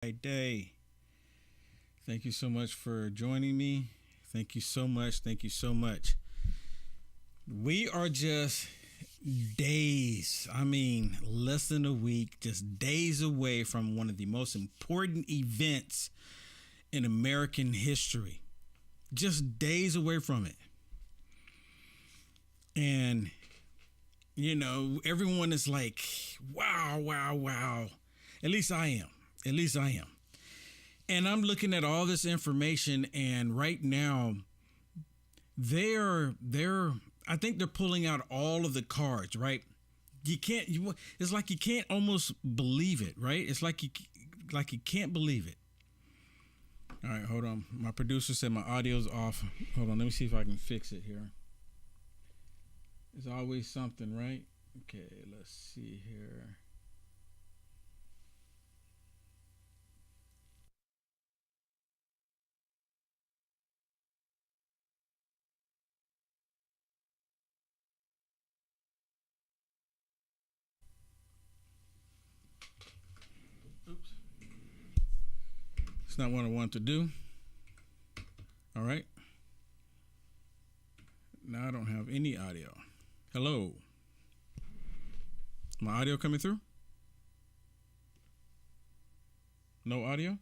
Day. Thank you so much for joining me. Thank you so much. Thank you so much. We are just days, less than a week, just days away from one of the most important events in American history. Just days away from it. And, everyone is like, wow, wow, wow. At least I am. And I'm looking at all this information, and right now I think they're pulling out all of the cards, right? It's like you can't almost believe it, right? It's like you can't believe it. All right, hold on. My producer said my audio's off. Hold on, let me see if I can fix it here. There's always something, right? Okay, let's see here. Oops. It's not what I want to do. All right. Now I don't have any audio. Hello. My audio coming through? No audio?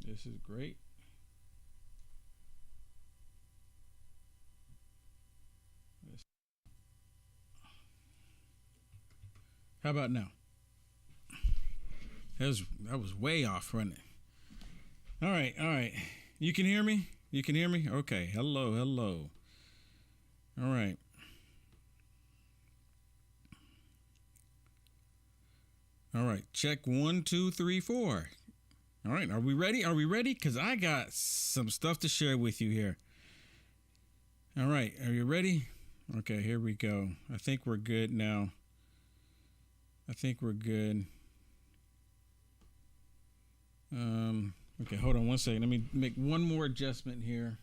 This is great. How about now? That was way off, wasn't it? All right. You can hear me? Okay. Hello. All right. Check 1, 2, 3, 4. All right. Are we ready? Because I got some stuff to share with you here. All right. Are you ready? Okay, here we go. I think we're good now. Okay, hold on one second. Let me make one more adjustment here.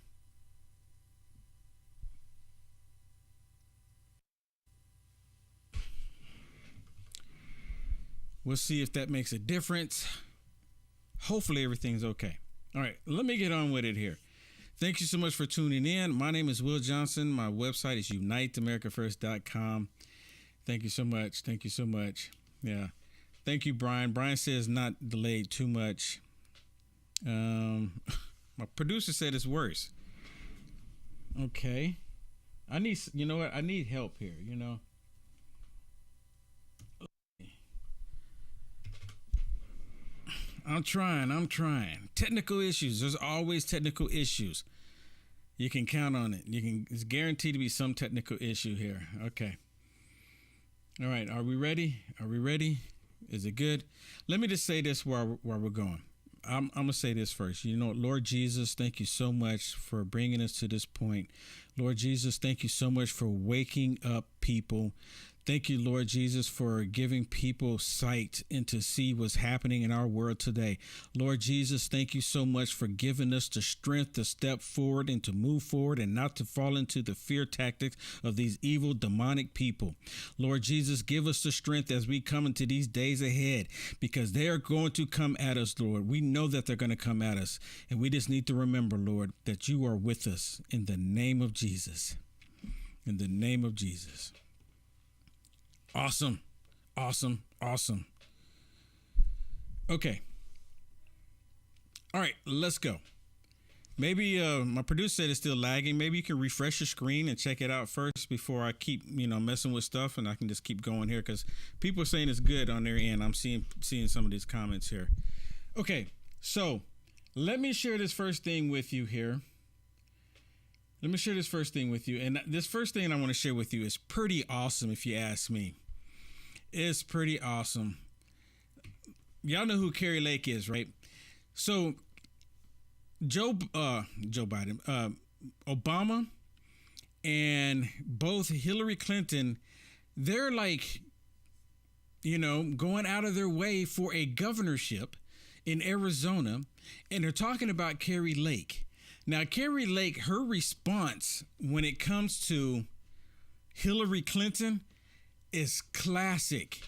We'll see if that makes a difference. Hopefully everything's okay. All right, let me get on with it here. Thank you so much for tuning in. My name is Will Johnson. My website is uniteamericafirst.com. Thank you so much. Yeah. Thank you, Brian. Brian says not delayed too much. My producer said it's worse. Okay. I need help here, I'm trying. Technical issues. There's always technical issues. You can count on it. It's guaranteed to be some technical issue here. Okay. All right. Are we ready? Is it good? Let me just say this while we're going. I'm going to say this first. Lord Jesus, thank you so much for bringing us to this point. Lord Jesus, thank you so much for waking up people. Thank you, Lord Jesus, for giving people sight and to see what's happening in our world today. Lord Jesus, thank you so much for giving us the strength to step forward and to move forward and not to fall into the fear tactics of these evil demonic people. Lord Jesus, give us the strength as we come into these days ahead, because they are going to come at us, Lord. We know that they're going to come at us, and we just need to remember, Lord, that you are with us in the name of Jesus. In the name of Jesus. Awesome. Okay. All right, let's go. Maybe my producer said it's still lagging. Maybe you can refresh your screen and check it out first before I keep, messing with stuff, and I can just keep going here because people are saying it's good on their end. I'm seeing some of these comments here. Okay, so let me share this first thing with you here. And this first thing I want to share with you is pretty awesome, if you ask me. It's pretty awesome. Y'all know who Kari Lake is, right? So Joe Biden, Obama, and both Hillary Clinton, they're like, going out of their way for a governorship in Arizona, and they're talking about Kari Lake. Now, Kari Lake, her response when it comes to Hillary Clinton is classic.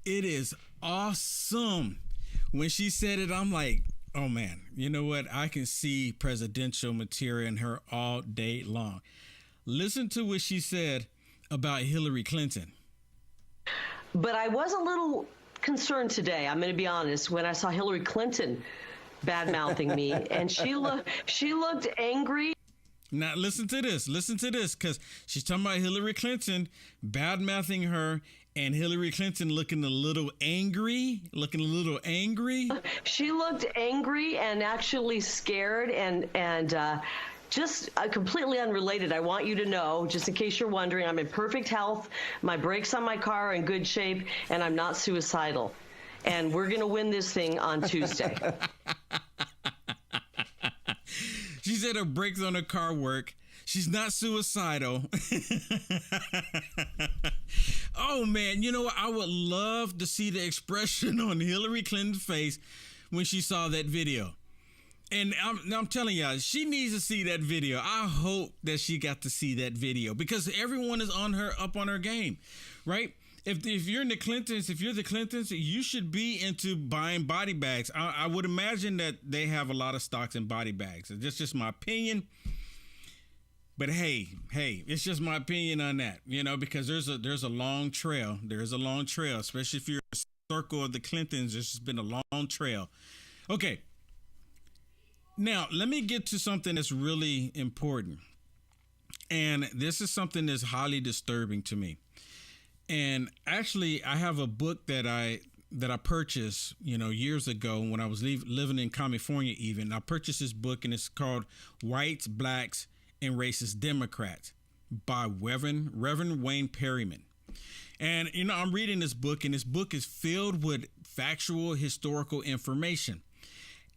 It is awesome. When she said it, I'm like, oh man, you know what? I can see presidential material in her all day long. Listen to what she said about Hillary Clinton. But I was a little concerned today, I'm going to be honest, when I saw Hillary Clinton bad-mouthing me, and she looked angry. Now, listen to this, because she's talking about Hillary Clinton bad-mouthing her, and Hillary Clinton looking a little angry. She looked angry and actually scared, and just completely unrelated. I want you to know, just in case you're wondering, I'm in perfect health. My brakes on my car are in good shape, and I'm not suicidal. And we're going to win this thing on Tuesday. She said her brakes on her car work. She's not suicidal. Oh, man. You know what? I would love to see the expression on Hillary Clinton's face when she saw that video. And I'm telling y'all, she needs to see that video. I hope that she got to see that video because everyone is up on her game, right? If you're in the Clintons, you should be into buying body bags. I would imagine that they have a lot of stocks in body bags. That's just my opinion. But hey, it's just my opinion on that, because there's a long trail. There's a long trail, especially if you're in a circle of the Clintons. There's just been a long trail. Okay. Now, let me get to something that's really important. And this is something that's highly disturbing to me. And actually, I have a book that I purchased, years ago when I was living in California even. I purchased this book, and it's called Whites, Blacks, and Racist Democrats by Reverend Wayne Perryman. And, I'm reading this book, and this book is filled with factual historical information.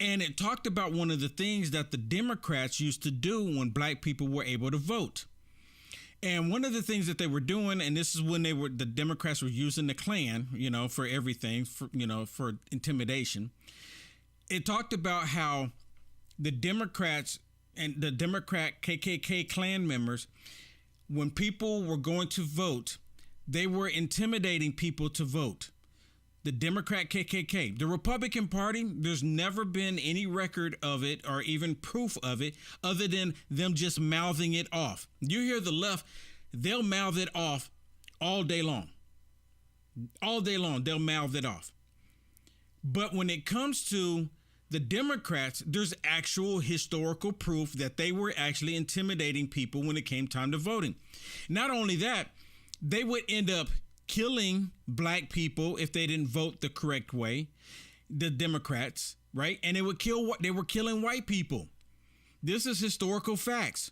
And it talked about one of the things that the Democrats used to do when black people were able to vote. And one of the things that they were doing, and this is when the Democrats were using the Klan, for everything, for intimidation. It talked about how the Democrats and the Democrat KKK Klan members, when people were going to vote, they were intimidating people to vote. The Democrat KKK, the Republican Party, there's never been any record of it or even proof of it other than them just mouthing it off. You hear the left, they'll mouth it off all day long. All day long, they'll mouth it off. But when it comes to the Democrats, there's actual historical proof that they were actually intimidating people when it came time to voting. Not only that, they would end up killing black people if they didn't vote the correct way, the Democrats, right? And they were killing white people. This is historical facts.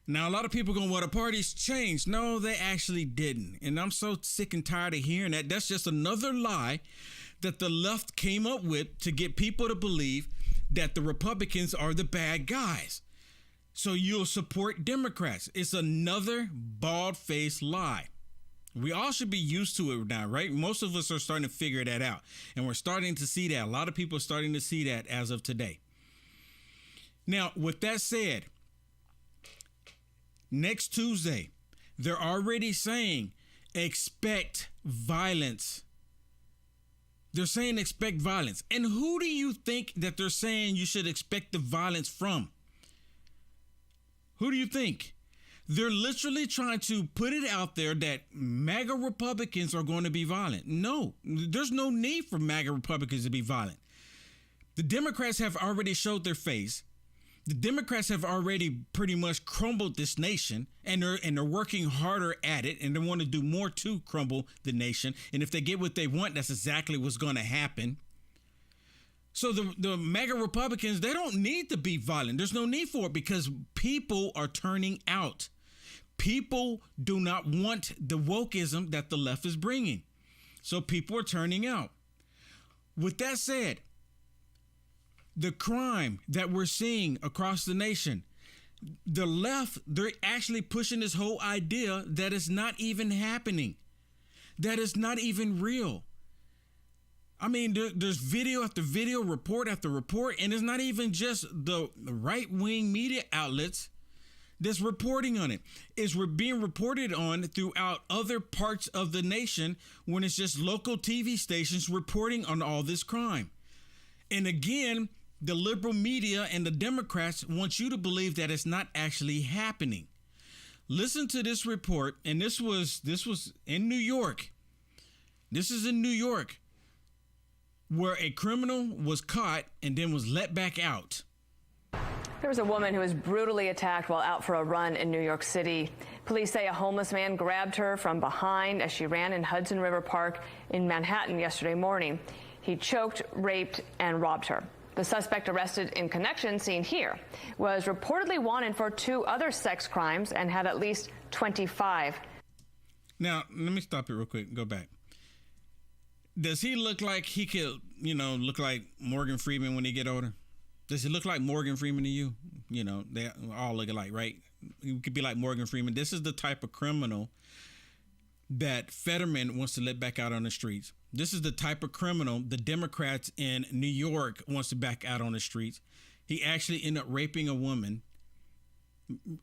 Now, a lot of people going, well, the party's changed. No, they actually didn't. And I'm so sick and tired of hearing that. That's just another lie that the left came up with to get people to believe that the Republicans are the bad guys. So you'll support Democrats. It's another bald-faced lie. We all should be used to it now, right? Most of us are starting to figure that out. And we're starting to see that. A lot of people are starting to see that as of today. Now, with that said, next Tuesday, they're already saying expect violence. They're saying expect violence. And who do you think that they're saying you should expect the violence from? Who do you think? They're literally trying to put it out there that MAGA Republicans are going to be violent. No, there's no need for MAGA Republicans to be violent. The Democrats have already showed their face. The Democrats have already pretty much crumbled this nation, and they're working harder at it, and they want to do more to crumble the nation. And if they get what they want, that's exactly what's going to happen. So the MAGA Republicans, they don't need to be violent. There's no need for it because people are turning out. People do not want the wokeism that the left is bringing. So people are turning out. With that said, the crime that we're seeing across the nation, the left, they're actually pushing this whole idea that it's not even happening, that it's not even real. I mean, there's video after video, report after report, and it's not even just the right-wing media outlets that's reporting on it. It's being reported on throughout other parts of the nation when it's just local TV stations reporting on all this crime. And again, the liberal media and the Democrats want you to believe that it's not actually happening. Listen to this report, and this was in New York. This is in New York, where a criminal was caught and then was let back out. There was a woman who was brutally attacked while out for a run in New York City. Police say a homeless man grabbed her from behind as she ran in Hudson River Park in Manhattan yesterday morning. He choked, raped, and robbed her. The suspect arrested in connection, seen here, was reportedly wanted for 2 other sex crimes and had at least 25. Now, let me stop it real quick and go back. Does he look like he could, look like Morgan Freeman when he get older? Does he look like Morgan Freeman to you? They all look alike, right? He could be like Morgan Freeman. This is the type of criminal that Fetterman wants to let back out on the streets. This is the type of criminal the Democrats in New York wants to back out on the streets. He actually ended up raping a woman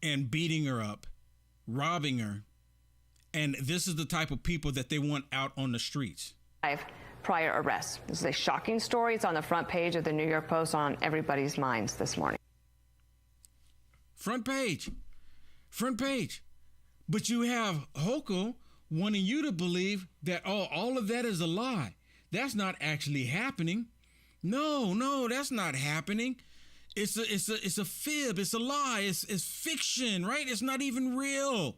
and beating her up, robbing her. And this is the type of people that they want out on the streets. Prior arrests. This is a shocking story. It's on the front page of the New York Post, on everybody's minds this morning. Front page. But you have Hochul wanting you to believe that, all of that is a lie. That's not actually happening. No, that's not happening. It's a fib. It's a lie. It's fiction, right? It's not even real.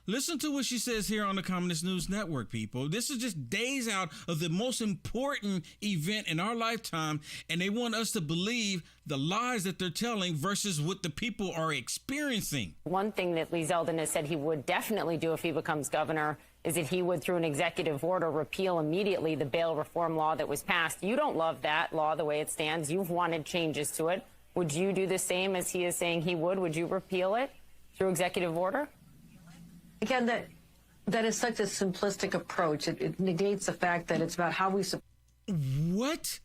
Listen to what she says here on the Communist News Network, people. This is just days out of the most important event in our lifetime, and they want us to believe the lies that they're telling versus what the people are experiencing. One thing that Lee Zeldin has said he would definitely do if he becomes governor is that he would, through an executive order, repeal immediately the bail reform law that was passed. You don't love that law the way it stands. You've wanted changes to it. Would you do the same as he is saying he would? Would you repeal it through executive order? Again, that is such a simplistic approach. It negates the fact that it's about how we support. What?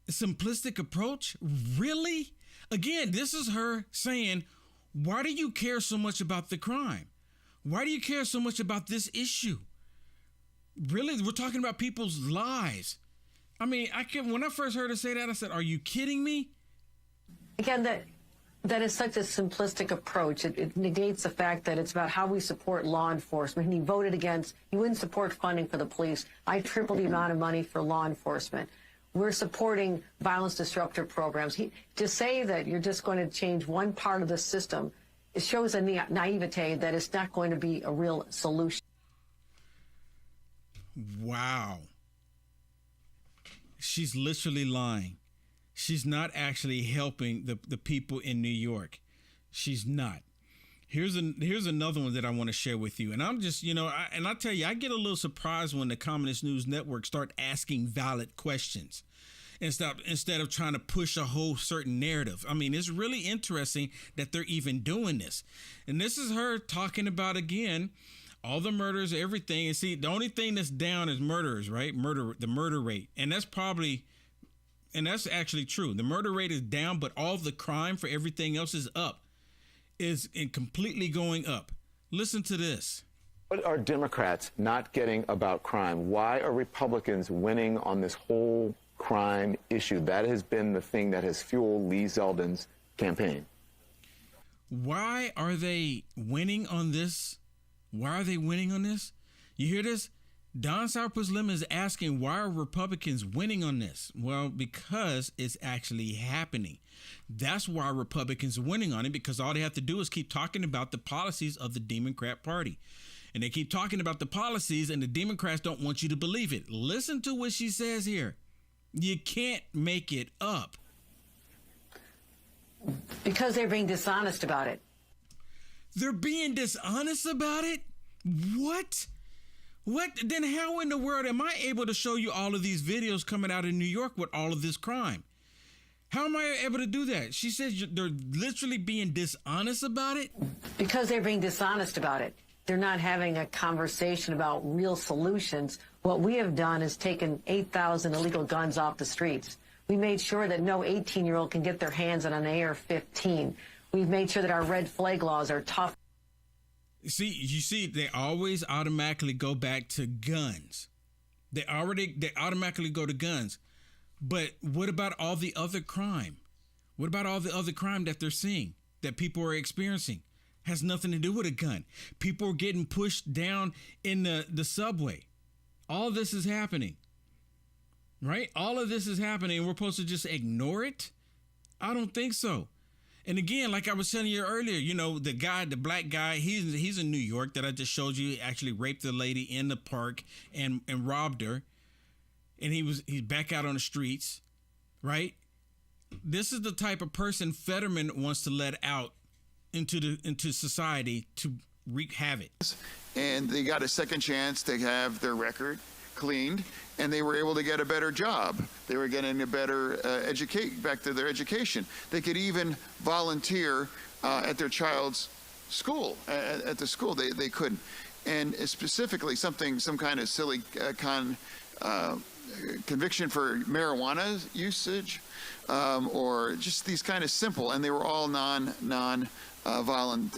A simplistic approach? Really? Again, this is her saying, why do you care so much about the crime? Why do you care so much about this issue? Really? We're talking about people's lives. I mean, when I first heard her say that, I said, are you kidding me? Again, that is such a simplistic approach. It negates the fact that it's about how we support law enforcement. And he wouldn't support funding for the police. I tripled the amount of money for law enforcement. We're supporting violence disruptor programs. To say that you're just going to change one part of the system, it shows a naivete that it's not going to be a real solution. Wow. She's literally lying. She's not actually helping the people in New York. She's not. Here's another one that I want to share with you. And I'm just, I tell you, I get a little surprised when the Communist News Network start asking valid questions instead of trying to push a whole certain narrative. I mean, it's really interesting that they're even doing this. And this is her talking about, again, all the murders, everything. And see, the only thing that's down is murderers, right? The murder rate. And that's actually true. The murder rate is down, but all the crime for everything else is up, is completely going up. Listen to this. What are Democrats not getting about crime? Why are Republicans winning on this whole crime issue? That has been the thing that has fueled Lee Zeldin's campaign. Why are they winning on this? You hear this? Don Sourpuss Lemon is asking, why are Republicans winning on this? Well, because it's actually happening. That's why Republicans are winning on it, because all they have to do is keep talking about the policies of the Democrat Party. And they keep talking about the policies, and the Democrats don't want you to believe it. Listen to what she says here. You can't make it up. Because they're being dishonest about it. They're being dishonest about it? What? Then how in the world am I able to show you all of these videos coming out of New York with all of this crime? How am I able to do that? She says they're literally being dishonest about it? Because they're being dishonest about it. They're not having a conversation about real solutions. What we have done is taken 8,000 illegal guns off the streets. We made sure that no 18-year-old can get their hands on an AR-15. We've made sure that our red flag laws are tough. You see, they always automatically go back to guns. They automatically go to guns. But what about all the other crime? What about all the other crime that they're seeing, that people are experiencing? Has nothing to do with a gun. People are getting pushed down in the subway. All of this is happening, right? All of this is happening, and we're supposed to just ignore it? I don't think so. And again, like I was telling you earlier, you know, the black guy, he's in New York that I just showed you. He actually raped the lady in the park and robbed her. And he's back out on the streets, right? This is the type of person Fetterman wants to let out into society to wreak havoc. And they got a second chance to have their record cleaned, and they were able to get a better job. They were getting a better back to their education. They could even volunteer at their child's school. At the school, they couldn't. And specifically, some kind of silly conviction for marijuana usage, or just these kind of simple, and they were all violent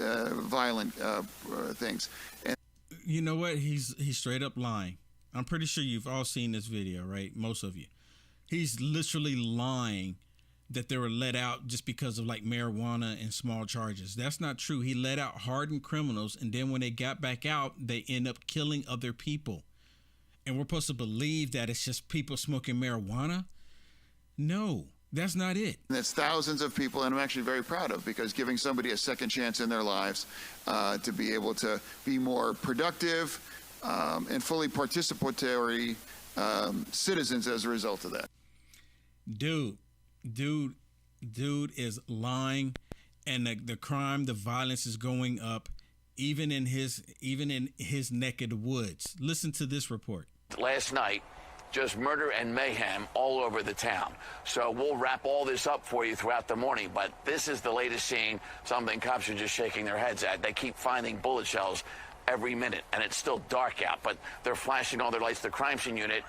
things. And you know what? He's straight up lying. I'm pretty sure you've all seen this video, right? Most of you. He's literally lying that they were let out just because of like marijuana and small charges. That's not true. He let out hardened criminals, and then when they got back out, they end up killing other people. And we're supposed to believe that it's just people smoking marijuana? No, that's not it. That's thousands of people, and I'm actually very proud of, because giving somebody a second chance in their lives to be able to be more productive and fully participatory citizens as a result of that. Dude is lying, and the crime, the violence is going up, even in his neck of the woods. Listen to this report. Last night, just murder and mayhem all over the town. So we'll wrap all this up for you throughout the morning, but this is the latest scene, something cops are just shaking their heads at. They keep finding bullet shells every minute, and it's still dark out, but they're flashing all their lights. The crime scene unit,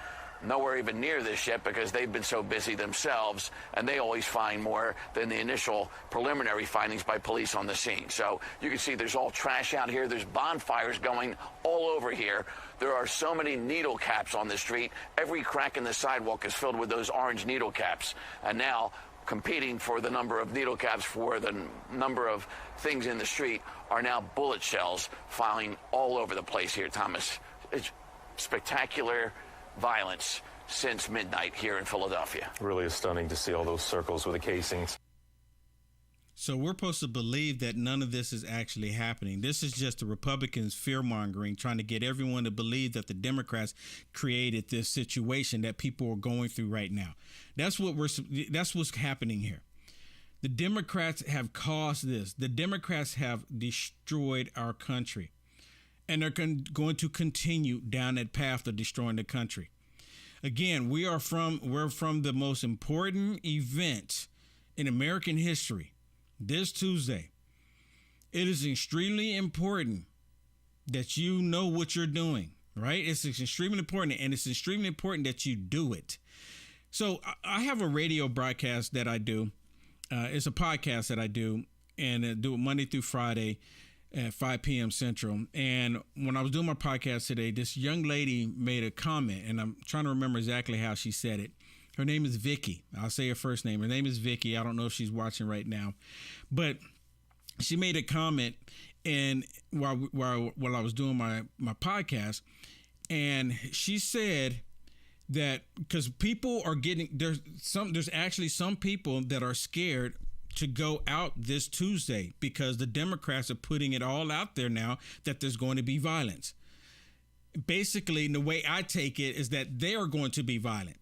nowhere even near this yet, because they've been so busy themselves, and they always find more than the initial preliminary findings by police on the scene. So you can see there's all trash out here. There's bonfires going all over here. There are so many needle caps on the street. Every crack in the sidewalk is filled with those orange needle caps. And now, competing for the number of needle caps for the number of things in the street are now bullet shells flying all over the place here, Thomas. It's spectacular violence since midnight here in Philadelphia. Really is stunning to see all those circles with the casings. So we're supposed to believe that none of this is actually happening. This is just the Republicans fear-mongering, trying to get everyone to believe that the Democrats created this situation that people are going through right now. That's what's happening here. The Democrats have caused this. The Democrats have destroyed our country, and they're going to continue down that path of destroying the country. Again, we're from the most important event in American history. This Tuesday, it is extremely important that you know what you're doing, right? It's extremely important, and it's extremely important that you do it. So I have a radio broadcast that I do. It's a podcast that I do, and I do it Monday through Friday at 5 p.m. Central. And when I was doing my podcast today, this young lady made a comment, and I'm trying to remember exactly how she said it. Her name is Vicky. I'll say her first name. Her name is Vicky. I don't know if she's watching right now, but she made a comment, and while I was doing my podcast, and she said that because people are getting there's actually some people that are scared to go out this Tuesday because the Democrats are putting it all out there now that there's going to be violence. Basically, the way I take it is that they are going to be violent.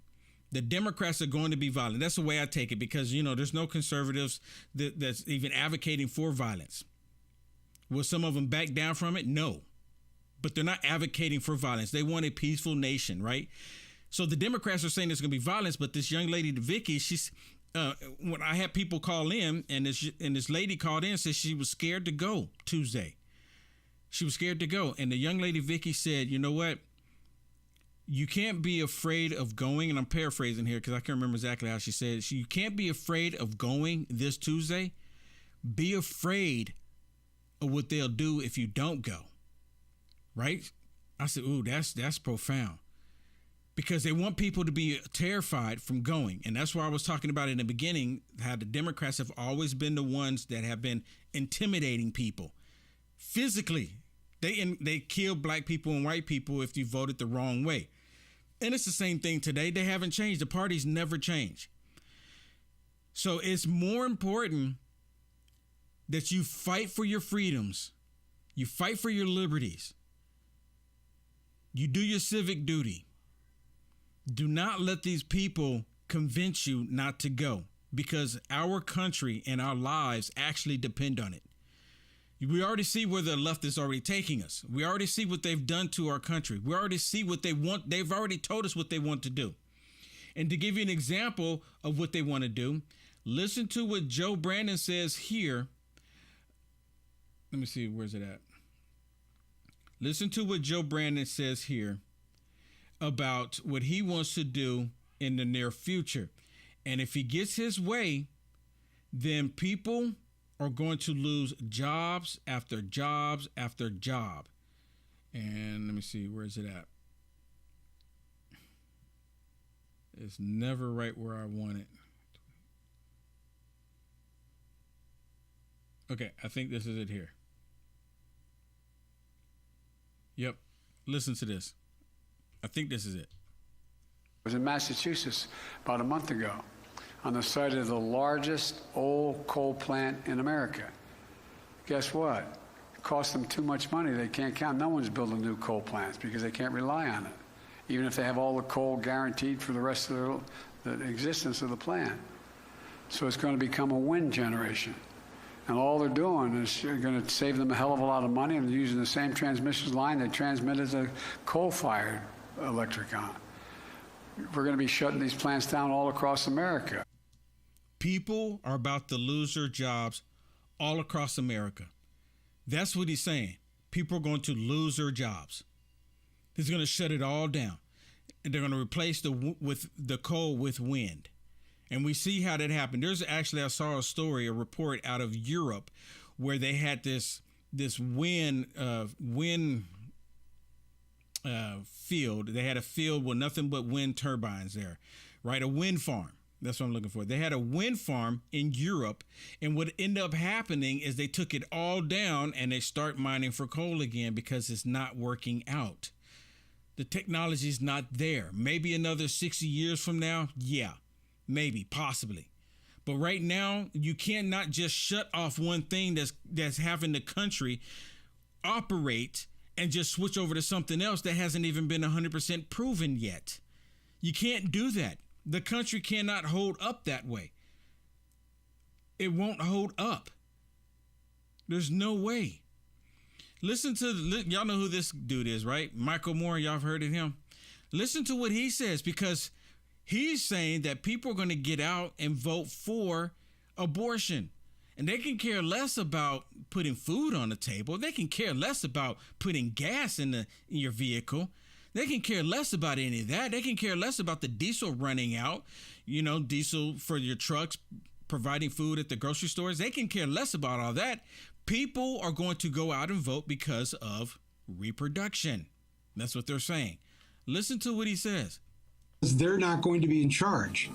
The Democrats are going to be violent. That's the way I take it, because, you know, there's no conservatives that's even advocating for violence. Will some of them back down from it? No. But they're not advocating for violence. They want a peaceful nation, right? So the Democrats are saying there's going to be violence, but this young lady, Vicky, she's when I had people call in, and this lady called in and said she was scared to go Tuesday. She was scared to go. And the young lady, Vicky, said, you know what? You can't be afraid of going, and I'm paraphrasing here because I can't remember exactly how she said it. You can't be afraid of going this Tuesday. Be afraid of what they'll do if you don't go. Right? I said, ooh, that's profound. Because they want people to be terrified from going. And that's why I was talking about in the beginning, how the Democrats have always been the ones that have been intimidating people physically. They kill black people and white people if you voted the wrong way. And it's the same thing today. They haven't changed. The parties never change. So it's more important that you fight for your freedoms. You fight for your liberties. You do your civic duty. Do not let these people convince you not to go, because our country and our lives actually depend on it. We already see where the left is already taking us. We already see what they've done to our country. We already see what they want. They've already told us what they want to do. And to give you an example of what they want to do, listen to what Joe Brandon says here. Let me see, where's it at? Listen to what Joe Brandon says here about what he wants to do in the near future. And if he gets his way, then people are going to lose jobs after jobs after job. And let me see, where is it at? It's never right where I want it. Okay, I think this is it here. Yep, listen to this. I think this is it. I was in Massachusetts about a month ago on the site of the largest old coal plant in America. Guess what? It costs them too much money. They can't count. No one's building new coal plants because they can't rely on it, even if they have all the coal guaranteed for the rest of the existence of the plant. So it's going to become a wind generation. And all they're doing is going to save them a hell of a lot of money, and they're using the same transmission line they transmit as a coal-fired electric on. We're going to be shutting these plants down all across America. People are about to lose their jobs all across America. That's what he's saying. People are going to lose their jobs. He's going to shut it all down. And they're going to replace the coal with wind. And we see how that happened. I saw a report out of Europe where they had this wind field. They had a field with nothing but wind turbines there, right? A wind farm. That's what I'm looking for. They had a wind farm in Europe, and what ended up happening is they took it all down and they start mining for coal again because it's not working out. The technology is not there. Maybe another 60 years from now, yeah, maybe, possibly. But right now, you cannot just shut off one thing that's having the country operate and just switch over to something else that hasn't even been 100% proven yet. You can't do that. The country cannot hold up that way. It won't hold up. There's no way. Y'all know who this dude is, right? Michael Moore, y'all have heard of him? Listen to what he says, because he's saying that people are going to get out and vote for abortion. And they can care less about putting food on the table. They can care less about putting gas in your vehicle. They can care less about any of that. They can care less about the diesel running out, diesel for your trucks, providing food at the grocery stores. They can care less about all that. People are going to go out and vote because of reproduction. That's what they're saying. Listen to what he says. They're not going to be in charge.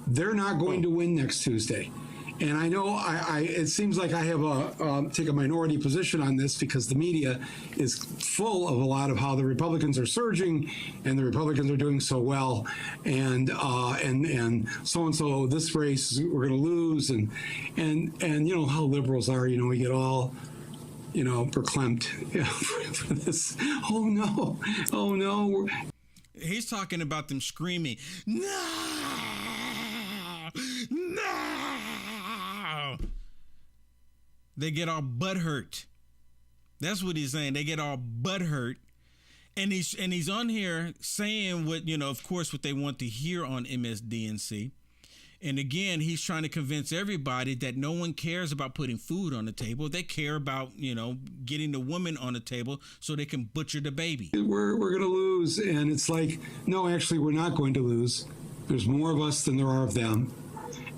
They're not going to win next Tuesday. And I know it seems like I have take a minority position on this because the media is full of a lot of how the Republicans are surging and the Republicans are doing so well, and so this race we're going to lose, and how liberals are. We get all verklempt for this. Oh no. He's talking about them screaming, no. They get all butthurt. That's what he's saying. They get all butthurt. And he's on here saying what, of course, what they want to hear on MSDNC And again, he's trying to convince everybody that no one cares about putting food on the table. They care about, getting the woman on the table so they can butcher the baby. We're going to lose. And it's like, no, actually, we're not going to lose. There's more of us than there are of them.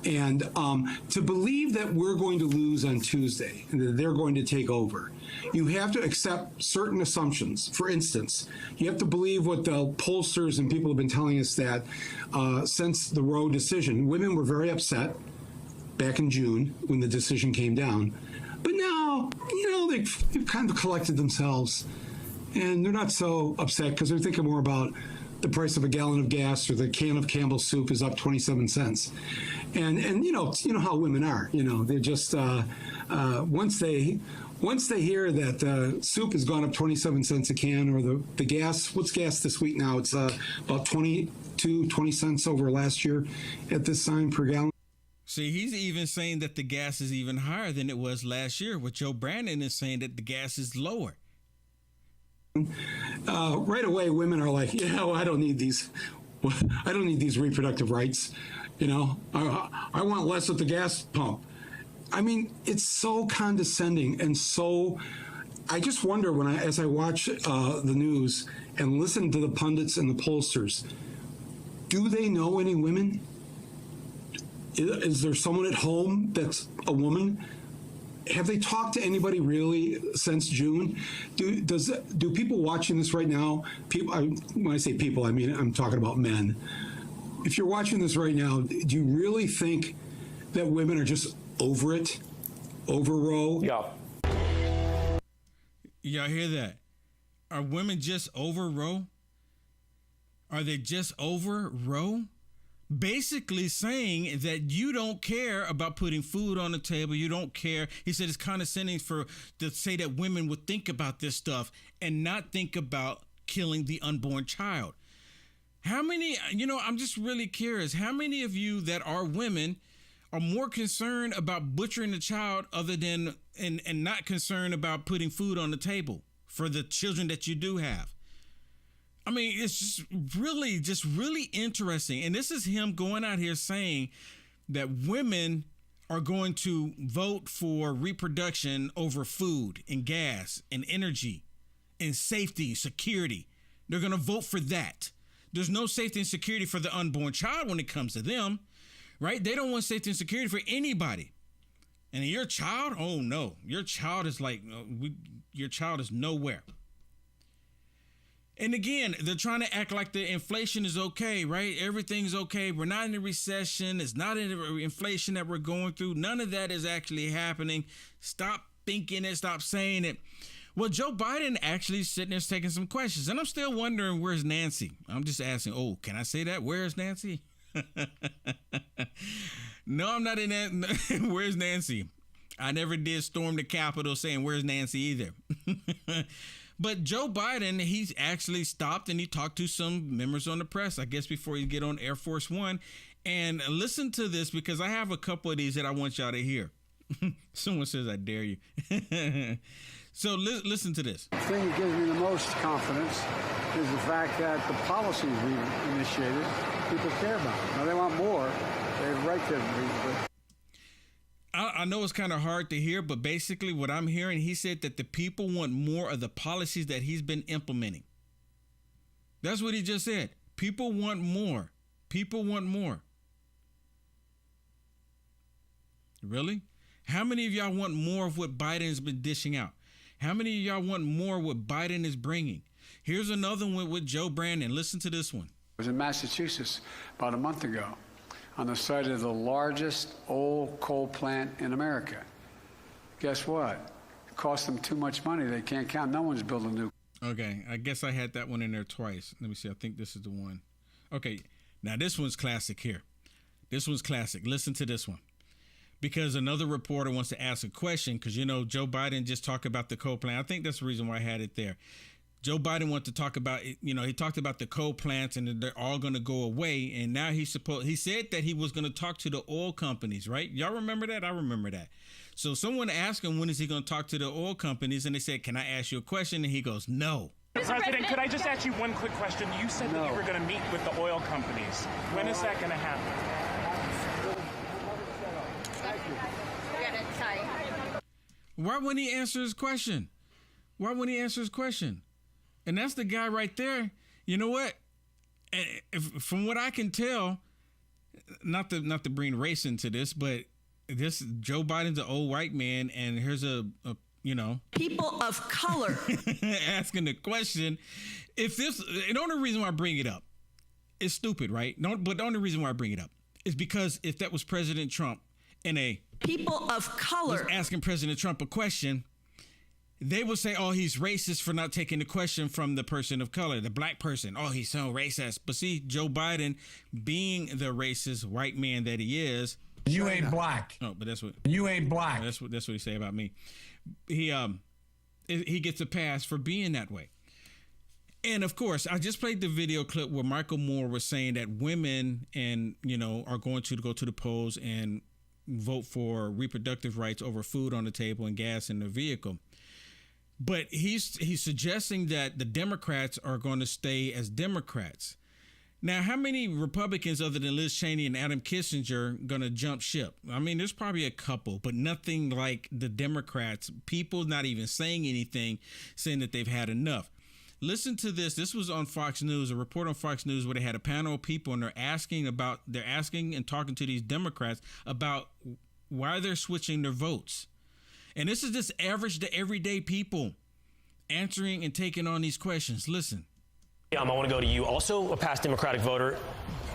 And to believe that we're going to lose on Tuesday and that they're going to take over, you have to accept certain assumptions. For instance, you have to believe what the pollsters and people have been telling us, that since the Roe decision, women were very upset back in June when the decision came down. But now, they've kind of collected themselves, and they're not so upset because they're thinking more about the price of a gallon of gas, or the can of Campbell's soup is up 27 cents. And you know how women are. They're just once they hear that the soup has gone up 27 cents a can, or the gas, what's gas this week now? It's about 20 cents over last year at this time per gallon. See, he's even saying that the gas is even higher than it was last year. What Joe Brandon is saying that the gas is lower. Right away, women are like, I don't need these. I don't need these reproductive rights. I want less at the gas pump. I mean, it's so condescending, and so I just wonder as I watch the news and listen to the pundits and the pollsters, do they know any women? Is there someone at home that's a woman? Have they talked to anybody really since June? Do people watching this right now, when I say people, I mean, I'm talking about men. If you're watching this right now, do you really think that women are just over it? Over Roe? Yeah. Y'all hear that? Are women just over Roe? Are they just over Roe? Basically saying that you don't care about putting food on the table. You don't care. He said it's condescending to say that women would think about this stuff and not think about killing the unborn child. How many, I'm just really curious, how many of you that are women are more concerned about butchering the child other than, and not concerned about putting food on the table for the children that you do have? I mean, it's just really interesting. And this is him going out here saying that women are going to vote for reproduction over food and gas and energy and safety, security. They're going to vote for that. There's no safety and security for the unborn child when it comes to them, right? They don't want safety and security for anybody. And your child, oh no, your child is your child is nowhere. And again, they're trying to act like the inflation is okay, right? Everything's okay. We're not in a recession. It's not an inflation that we're going through. None of that is actually happening. Stop thinking it. Stop saying it. Well, Joe Biden actually sitting there taking some questions. And I'm still wondering, where's Nancy? I'm just asking, can I say that? Where's Nancy? No, I'm not in that. Where's Nancy? I never did storm the Capitol saying, where's Nancy either. But Joe Biden, he's actually stopped and he talked to some members on the press, I guess before you get on Air Force One. And listen to this, because I have a couple of these that I want y'all to hear. Someone says, I dare you. So listen to this. The thing that gives me the most confidence is the fact that the policies we've initiated, people care about. Now, they want more. They have a right to. I know it's kind of hard to hear, but basically what I'm hearing, he said that the people want more of the policies that he's been implementing. That's what he just said. People want more. People want more. Really? How many of y'all want more of what Biden's been dishing out? How many of y'all want more of what Biden is bringing? Here's another one with Joe Brandon. Listen to this one. I was in Massachusetts about a month ago on the site of the largest old coal plant in America. Guess what? It cost them too much money. They can't count. No one's building new. Okay, I guess I had that one in there twice. Let me see. I think this is the one. Okay, now this one's classic here. This one's classic. Listen to this one. Because another reporter wants to ask a question, because, Joe Biden just talked about the coal plant. I think that's the reason why I had it there. Joe Biden wanted to talk about, he talked about the coal plants and they're all going to go away. And now he said that he was going to talk to the oil companies, right? Y'all remember that? I remember that. So someone asked him, when is he going to talk to the oil companies? And they said, can I ask you a question? And he goes, no. President, could I just ask you one quick question? You said that you were going to meet with the oil companies. When is that going to happen? Why wouldn't he answer his question? Why wouldn't he answer his question? And that's the guy right there. You know what? From what I can tell, not to bring race into this, but this Joe Biden's an old white man, and here's a people of color asking the question. If this, the only reason why I bring it up is stupid, right? No, but the only reason why I bring it up is because if that was President Trump and a people of color was asking President Trump a question, they would say, oh, he's racist for not taking the question from the person of color, the black person. Oh, he's so racist. But see, Joe Biden, being the racist white man that he is. You ain't black. Oh, but that's what. You ain't black. That's what he say about me. He gets a pass for being that way. And of course, I just played the video clip where Michael Moore was saying that women are going to go to the polls and vote for reproductive rights over food on the table and gas in their vehicle. But he's suggesting that the Democrats are going to stay as Democrats. Now, how many Republicans other than Liz Cheney and Adam Kissinger going to jump ship? I mean, there's probably a couple, but nothing like the Democrats. People not even saying anything, saying that they've had enough. Listen to this. This was on Fox News, a report on Fox News where they had a panel of people and they're asking and talking to these Democrats about why they're switching their votes. And this is just average to everyday people answering and taking on these questions. Listen. I want to go to you. Also a past Democratic voter,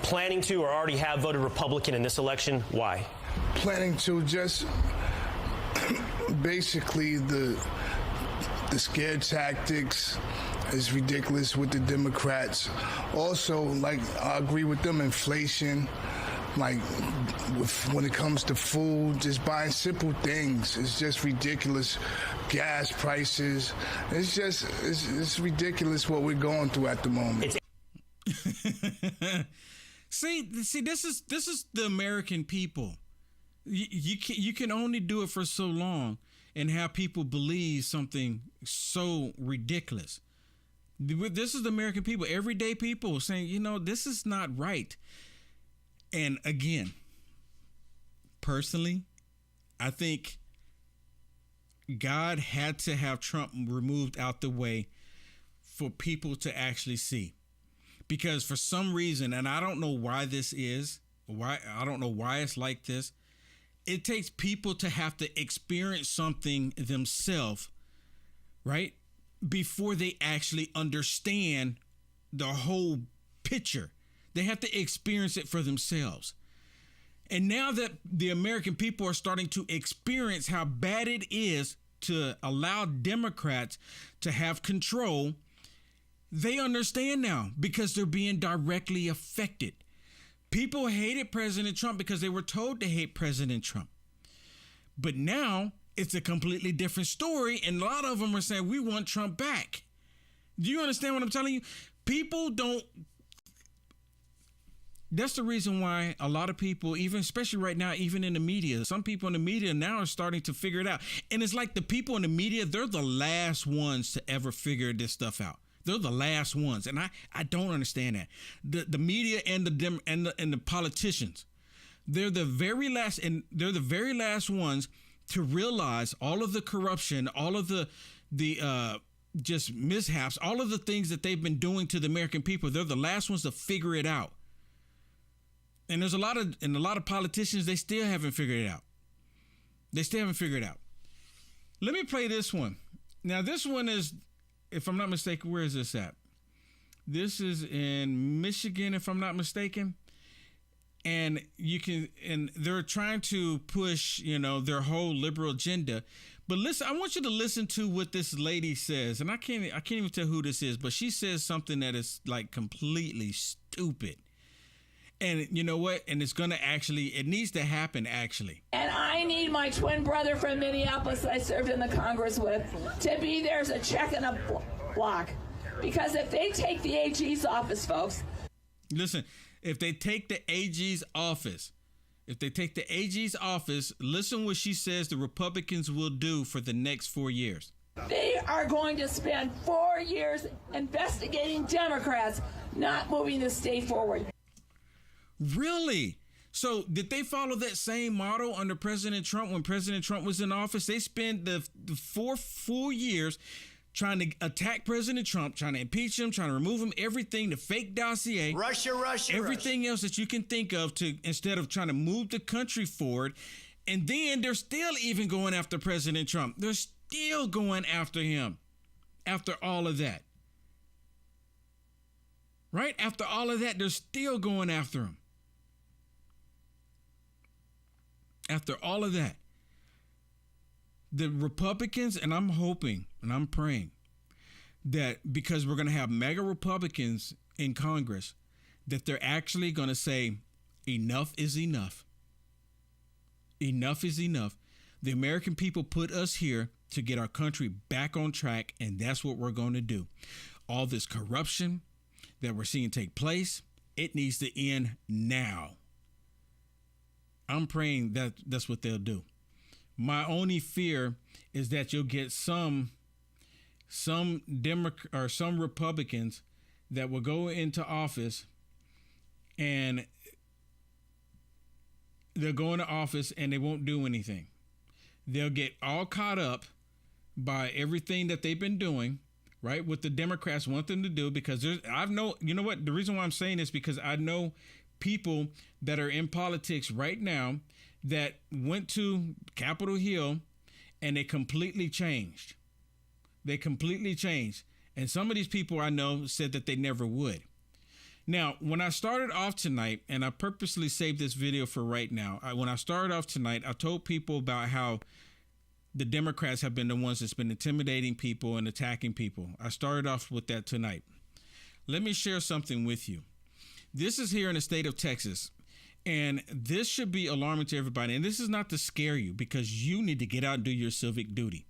planning to or already have voted Republican in this election. Why? Planning to, just basically the scare tactics is ridiculous with the Democrats. Also, like, I agree with them, inflation. Like, when it comes to food, just buying simple things, it's just ridiculous. Gas prices, it's ridiculous what we're going through at the moment. See, this is the American people. You can only do it for so long and have people believe something so ridiculous. This is the American people, everyday people saying, this is not right. And again, personally, I think God had to have Trump removed out the way for people to actually see. Because for some reason, and I don't know why this is, I don't know why it's like this, it takes people to have to experience something themselves, right? Before they actually understand the whole picture. They have to experience it for themselves. And now that the American people are starting to experience how bad it is to allow Democrats to have control, they understand now because they're being directly affected. People hated President Trump because they were told to hate President Trump. But now it's a completely different story. And a lot of them are saying, we want Trump back. Do you understand what I'm telling you? People don't. That's the reason why a lot of people, even especially right now, even in the media, some people in the media now are starting to figure it out. And it's like the people in the media, they're the last ones to ever figure this stuff out. They're the last ones. And I don't understand that. The media and the politicians, they're the very last, and they're the very last ones to realize all of the corruption, all of the just mishaps, all of the things that they've been doing to the American people. They're the last ones to figure it out. And there's a lot of politicians, they still haven't figured it out. They still haven't figured it out. Let me play this one. Now, this one is, if I'm not mistaken, where is this at? This is in Michigan, if I'm not mistaken. And they're trying to push, their whole liberal agenda. But listen, I want you to listen to what this lady says. And I can't even tell who this is, but she says something that is like completely stupid. And you know what? And it's going to it needs to happen, actually. And I need my twin brother from Minneapolis that I served in the Congress with to be there as a check and a block. Because if they take the AG's office, folks. Listen, if they take the AG's office, listen what she says the Republicans will do for the next 4 years. They are going to spend 4 years investigating Democrats, not moving the state forward. Really? So did they follow that same model under President Trump when President Trump was in office? They spent the 4 full years trying to attack President Trump, trying to impeach him, trying to remove him, everything, the fake dossier. Russia, everything else that you can think of to instead of trying to move the country forward. And then they're still even going after President Trump. They're still going after him after all of that. Right? After all of that, they're still going after him. After all of that, the Republicans, and I'm hoping and I'm praying that because we're going to have mega Republicans in Congress, that they're actually going to say enough is enough. Enough is enough. The American people put us here to get our country back on track, and that's what we're going to do. All this corruption that we're seeing take place, it needs to end now. I'm praying that that's what they'll do. My only fear is that you'll get some Republicans that will go into office and they'll go into office and they won't do anything. They'll get all caught up by everything that they've been doing, right? What the Democrats want them to do, because you know what? The reason why I'm saying this, because I know people that are in politics right now that went to Capitol Hill and they completely changed. They completely changed. And some of these people I know said that they never would. Now, when I started off tonight, and I purposely saved this video for right now, when I started off tonight, I told people about how the Democrats have been the ones that's been intimidating people and attacking people. I started off with that tonight. Let me share something with you. This is here in the state of Texas, and this should be alarming to everybody. And this is not to scare you, because you need to get out and do your civic duty.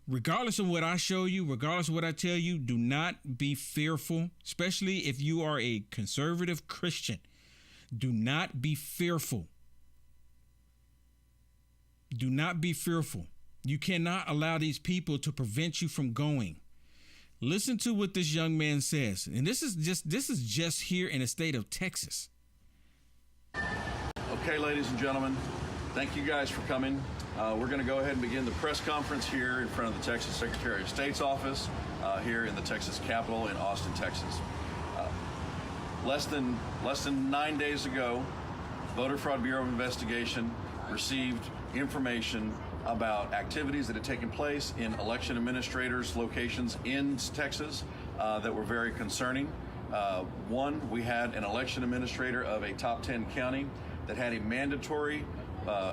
Regardless of what I show you, regardless of what I tell you, do not be fearful, especially if you are a conservative Christian. Do not be fearful. Do not be fearful. You cannot allow these people to prevent you from going. Listen to what this young man says. And this is just here in the state of Texas. Okay, ladies and gentlemen, thank you guys for coming. We're going to go ahead and begin the press conference here in front of the Texas Secretary of State's office here in the Texas Capitol in Austin, Texas. Less than 9 days ago, Voter Fraud Bureau of Investigation received information about activities that had taken place in election administrators' locations in Texas that were very concerning. One, we had an election administrator of a top 10 county that had a mandatory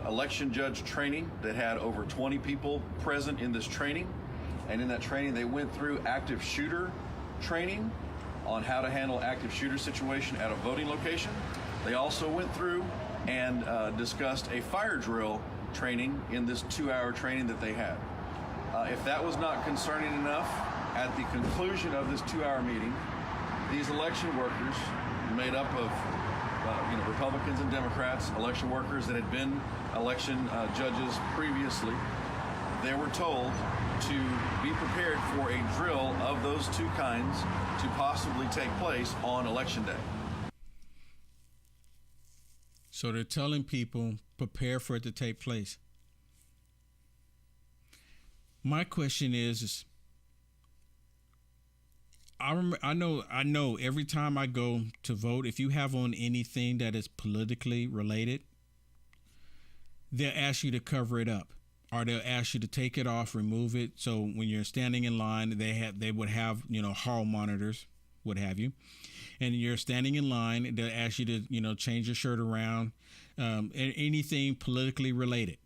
election judge training that had over 20 people present in this training. And in that training, they went through active shooter training on how to handle active shooter situation at a voting location. They also went through and discussed a fire drill training in this 2-hour training that they had. If that was not concerning enough, at the conclusion of this 2-hour meeting, these election workers, made up of Republicans and Democrats, election workers that had been election judges previously, they were told to be prepared for a drill of those two kinds to possibly take place on Election Day. So they're telling people, prepare for it to take place. My question is I know every time I go to vote, if you have on anything that is politically related, they'll ask you to cover it up, or they'll ask you to take it off, remove it. So when you're standing in line, they would have, hall monitors, what have you. And you're standing in line, they'll ask you to, change your shirt around, anything politically related.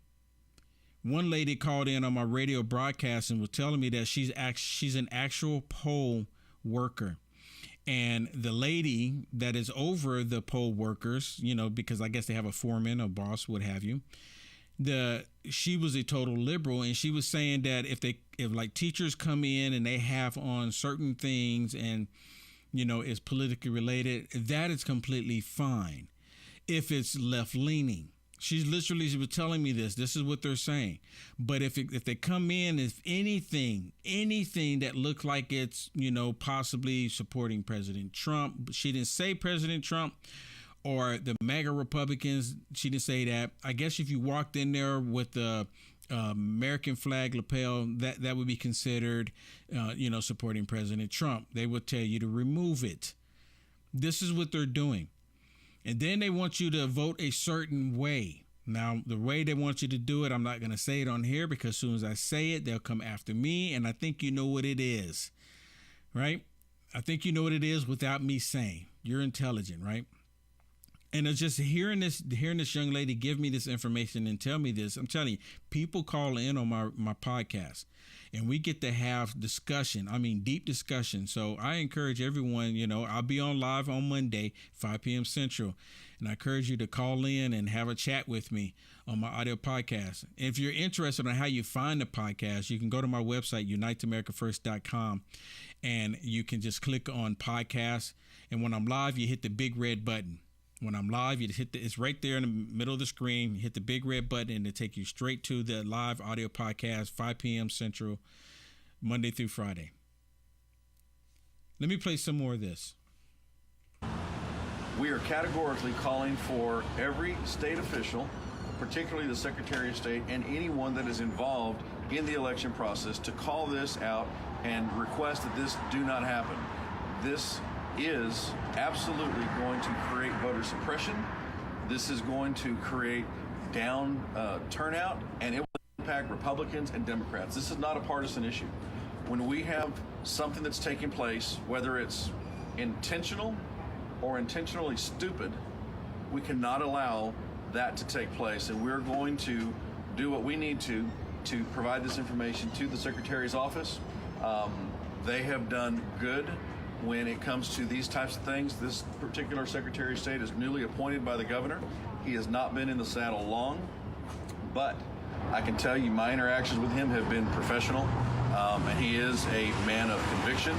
One lady called in on my radio broadcast and was telling me that she's an actual poll worker. And the lady that is over the poll workers, because I guess they have a foreman, a boss, what have you, she was a total liberal, and she was saying that if like teachers come in and they have on certain things and is politically related, that is completely fine. If it's left leaning, she was telling me this is what they're saying. But if they come in, if anything that looked like it's, possibly supporting President Trump, she didn't say President Trump, or the MAGA Republicans. She didn't say that. I guess if you walked in there with the American flag lapel, that would be considered, supporting President Trump. They would tell you to remove it. This is what they're doing. And then they want you to vote a certain way. Now, the way they want you to do it, I'm not going to say it on here because as soon as I say it, they'll come after me. And I think you know what it is, right? I think you know what it is without me saying. You're intelligent, right? And it's just hearing this young lady give me this information and tell me this. I'm telling you, people call in on my podcast and we get to have discussion. I mean, deep discussion. So I encourage everyone, I'll be on live on Monday, 5 p.m. Central. And I encourage you to call in and have a chat with me on my audio podcast. If you're interested in how you find the podcast, you can go to my website, uniteamericafirst.com, and you can just click on podcast. And when I'm live, you hit the big red button. When I'm live, you just it's right there in the middle of the screen. You hit the big red button and it'll take you straight to the live audio podcast, 5 p.m. Central, Monday through Friday. Let me play some more of this. We are categorically calling for every state official, particularly the Secretary of State and anyone that is involved in the election process, to call this out and request that this do not happen. This is absolutely going to create voter suppression. This is going to create down turnout, and it will impact Republicans and Democrats. This is not a partisan issue. When we have something that's taking place, whether it's intentional or intentionally stupid, we cannot allow that to take place, and we're going to do what we need to provide this information to the Secretary's office. They have done good when it comes to these types of things. This particular Secretary of State is newly appointed by the governor. He has not been in the saddle long, but I can tell you my interactions with him have been professional, and he is a man of conviction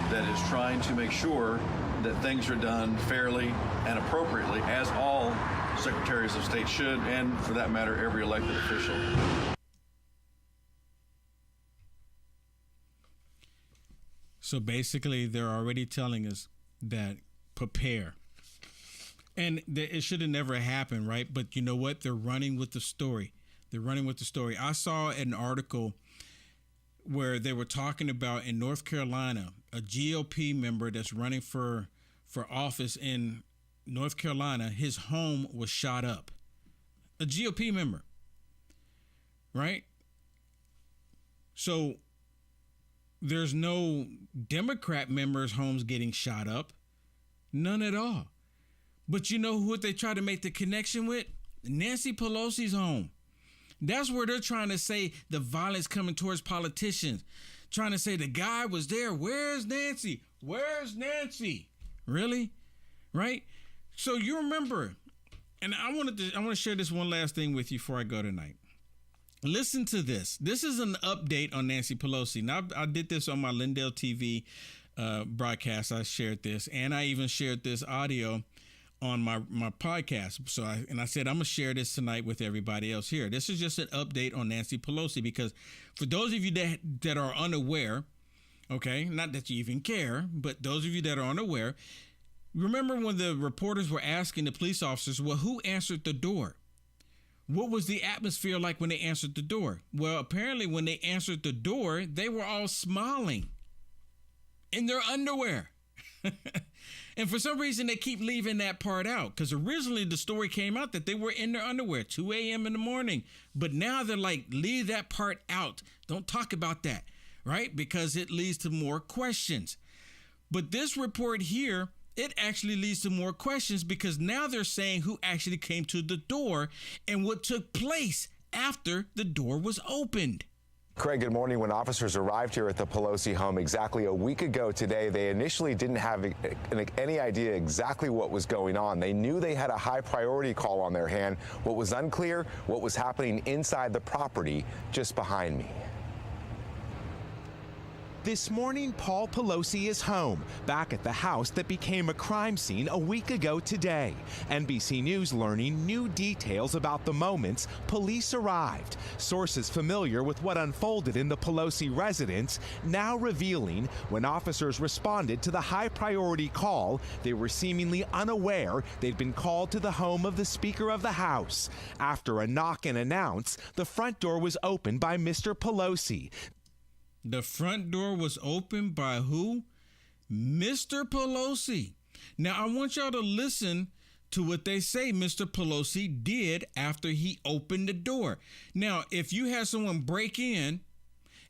that is trying to make sure that things are done fairly and appropriately, as all secretaries of state should, and for that matter, every elected official. So basically, they're already telling us that prepare. And it should have never happened, right? But you know what? They're running with the story. I saw an article where they were talking about in North Carolina, a GOP member that's running for office in North Carolina, his home was shot up. A GOP member, right? So there's no Democrat members' homes getting shot up. None at all. But you know who they try to make the connection with? Nancy Pelosi's home. That's where they're trying to say the violence coming towards politicians. Trying to say the guy was there. Where's Nancy? Where's Nancy? Really? Right? So you remember, and I want to share this one last thing with you before I go tonight. Listen to this. This is an update on Nancy Pelosi. Now, I did this on my Lindell TV broadcast. I shared this, and I even shared this audio on my podcast. So I said, I'm going to share this tonight with everybody else here. This is just an update on Nancy Pelosi, because for those of you that are unaware, okay, not that you even care, but those of you that are unaware, remember when the reporters were asking the police officers, well, who answered the door? What was the atmosphere like when they answered the door? Well, apparently when they answered the door, they were all smiling in their underwear. And for some reason, they keep leaving that part out, because originally the story came out that they were in their underwear, 2 a.m. in the morning. But now they're like, leave that part out. Don't talk about that, right? Because it leads to more questions. But this report here, it actually leads to more questions, because now they're saying who actually came to the door and what took place after the door was opened. Craig, good morning. When officers arrived here at the Pelosi home exactly a week ago today, they initially didn't have any idea exactly what was going on. They knew they had a high priority call on their hand. What was unclear, what was happening inside the property just behind me. This morning, Paul Pelosi is home, back at the house that became a crime scene a week ago today. NBC News learning new details about the moments police arrived. Sources familiar with what unfolded in the Pelosi residence now revealing when officers responded to the high-priority call, they were seemingly unaware they'd been called to the home of the Speaker of the House. After a knock and announce, the front door was opened by Mr. Pelosi. The front door was opened by who? Mr. Pelosi. Now, I want y'all to listen to what they say Mr. Pelosi did after he opened the door. Now, if you had someone break in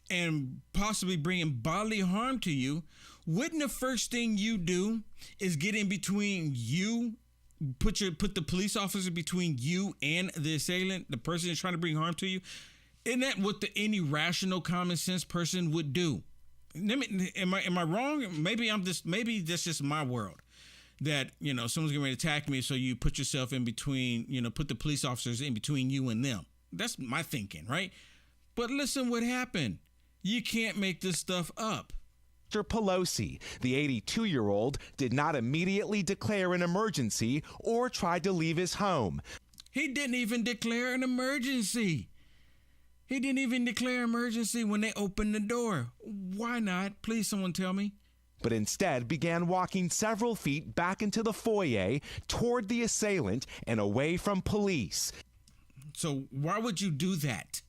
and possibly bring bodily harm to you, wouldn't the first thing you do is get in between you, put the police officer between you and the assailant, the person who's trying to bring harm to you? Isn't that what any rational, common sense person would do? Am I wrong? Maybe that's just my world. That, someone's getting ready to attack me, so you put yourself in between, put the police officers in between you and them. That's my thinking, right? But listen what happened. You can't make this stuff up. Mr. Pelosi, the 82-year-old, did not immediately declare an emergency or tried to leave his home. He didn't even declare an emergency. He didn't even declare emergency when they opened the door. Why not? Please, someone tell me. But instead began walking several feet back into the foyer toward the assailant and away from police. So why would you do that?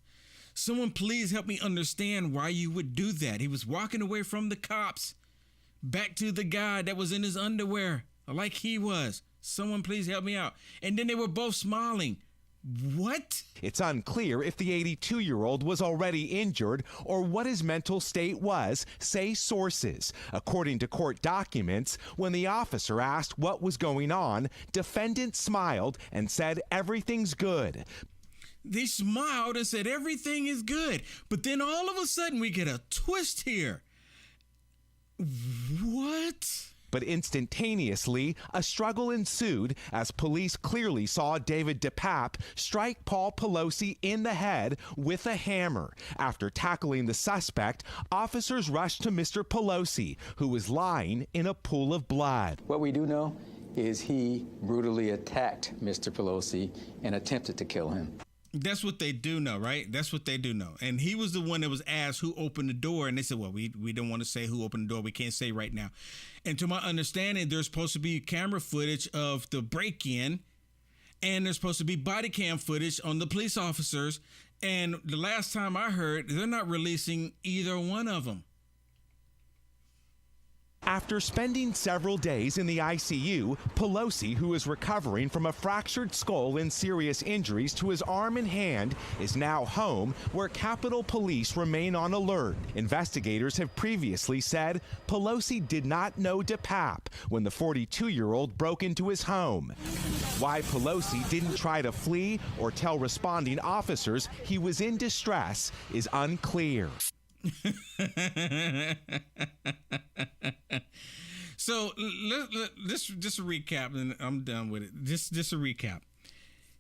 Someone please help me understand why you would do that. He was walking away from the cops, back to the guy that was in his underwear, like he was. Someone please help me out. And then they were both smiling. What? It's unclear if the 82-year-old was already injured or what his mental state was, say sources. According to court documents, when the officer asked what was going on, defendant smiled and said everything's good. They smiled and said everything is good. But then all of a sudden we get a twist here. What? But instantaneously, a struggle ensued as police clearly saw David DePape strike Paul Pelosi in the head with a hammer. After tackling the suspect, officers rushed to Mr. Pelosi, who was lying in a pool of blood. What we do know is he brutally attacked Mr. Pelosi and attempted to kill him. That's what they do know, right? That's what they do know. And he was the one that was asked who opened the door. And they said, well, we don't want to say who opened the door. We can't say right now. And to my understanding, there's supposed to be camera footage of the break-in. And there's supposed to be body cam footage on the police officers. And the last time I heard, they're not releasing either one of them. After spending several days in the ICU, Pelosi, who is recovering from a fractured skull and serious injuries to his arm and hand, is now home, where Capitol Police remain on alert. Investigators have previously said Pelosi did not know DePape when the 42-year-old broke into his home. Why Pelosi didn't try to flee or tell responding officers he was in distress is unclear. So just a recap, and I'm done with it. Just a recap.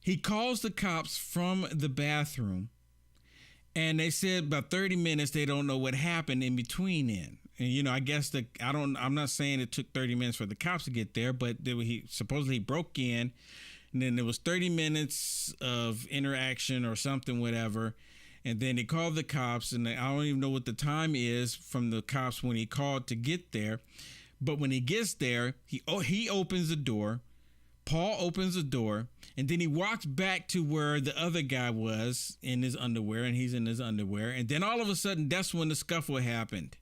He calls the cops from the bathroom, and they said about 30 minutes they don't know what happened in between then. And I guess I'm not saying it took 30 minutes for the cops to get there, but he supposedly broke in, and then there was 30 minutes of interaction or something, whatever. And then he called the cops, and I don't even know what the time is from the cops when he called to get there. But when he gets there, he opens the door. Paul opens the door, and then he walks back to where the other guy was in his underwear, and he's in his underwear. And then all of a sudden, that's when the scuffle happened.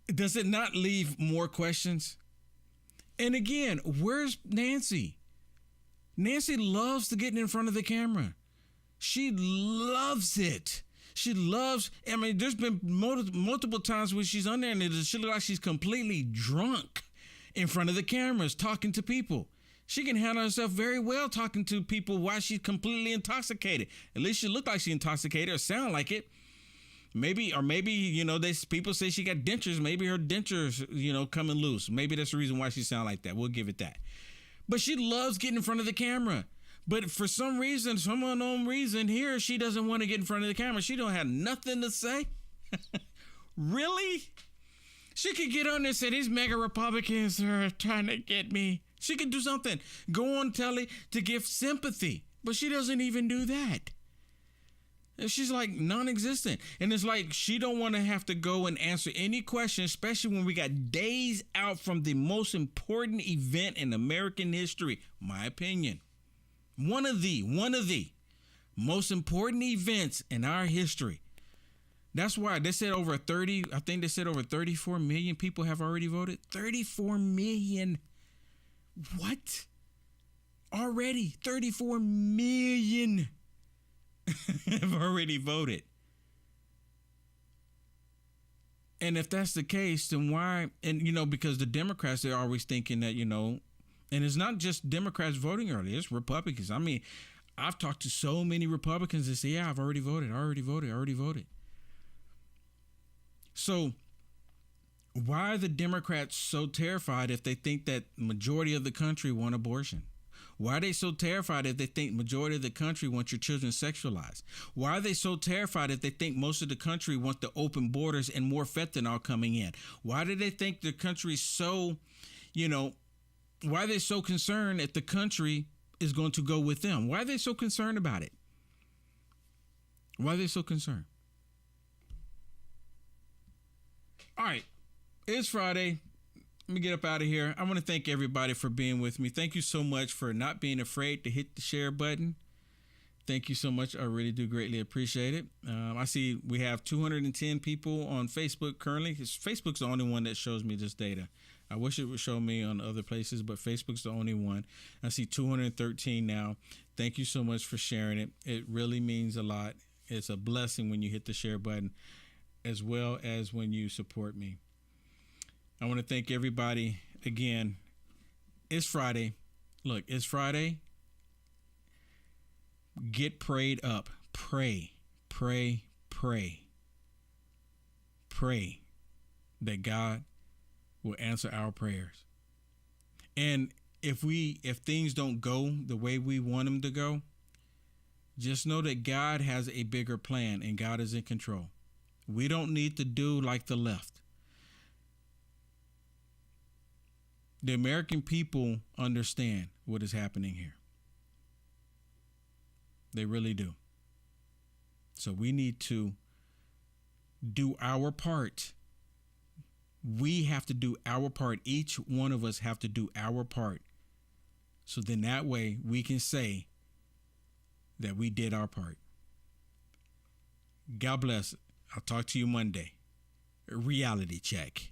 Does it not leave more questions? And again, where's Nancy? Nancy loves to get in front of the camera. She loves it. She loves, there's been multiple times when she's on there and she looks like she's completely drunk in front of the cameras talking to people. She can handle herself very well talking to people while she's completely intoxicated. At least she look like she's intoxicated or sound like it. Maybe, people say she got dentures. Maybe her dentures, coming loose. Maybe that's the reason why she sound like that. We'll give it that. But she loves getting in front of the camera. But for some unknown reason here, she doesn't want to get in front of the camera. She don't have nothing to say. Really? She could get on there and say, these mega Republicans are trying to get me. She could do something. Go on telly to give sympathy. But she doesn't even do that. She's like non-existent. And it's like she don't want to have to go and answer any question, especially when we got days out from the most important event in American history. My opinion. One of the most important events in our history. That's why they said over 34 million people have already voted. 34 million. What? Already 34 million have already voted. And if that's the case, then why? And, because the Democrats, they're always thinking that, and it's not just Democrats voting early, it's Republicans. I mean, I've talked to so many Republicans that say, yeah, I've already voted. So why are the Democrats so terrified if they think that majority of the country want abortion? Why are they so terrified if they think majority of the country want your children sexualized? Why are they so terrified if they think most of the country want the open borders and more fentanyl coming in? Why do they think the country's so, why are they so concerned if the country is going to go with them? Why are they so concerned about it? Why are they so concerned? All right, it's Friday. Let me get up out of here. I want to thank everybody for being with me. Thank you so much for not being afraid to hit the share button. Thank you so much. I really do greatly appreciate it. I see we have 210 people on Facebook currently. Facebook's the only one that shows me this data. I wish it would show me on other places, but Facebook's the only one. I see 213 now. Thank you so much for sharing it. It really means a lot. It's a blessing when you hit the share button, as well as when you support me. I want to thank everybody again. It's Friday. Look, it's Friday. Get prayed up. Pray that God will answer our prayers. And if things don't go the way we want them to go, just know that God has a bigger plan and God is in control. We don't need to do like the left. The American people understand what is happening here. They really do. So we need to do our part. We have to do our part. Each one of us have to do our part. So then that way we can say that we did our part. God bless. I'll talk to you Monday. Reality check.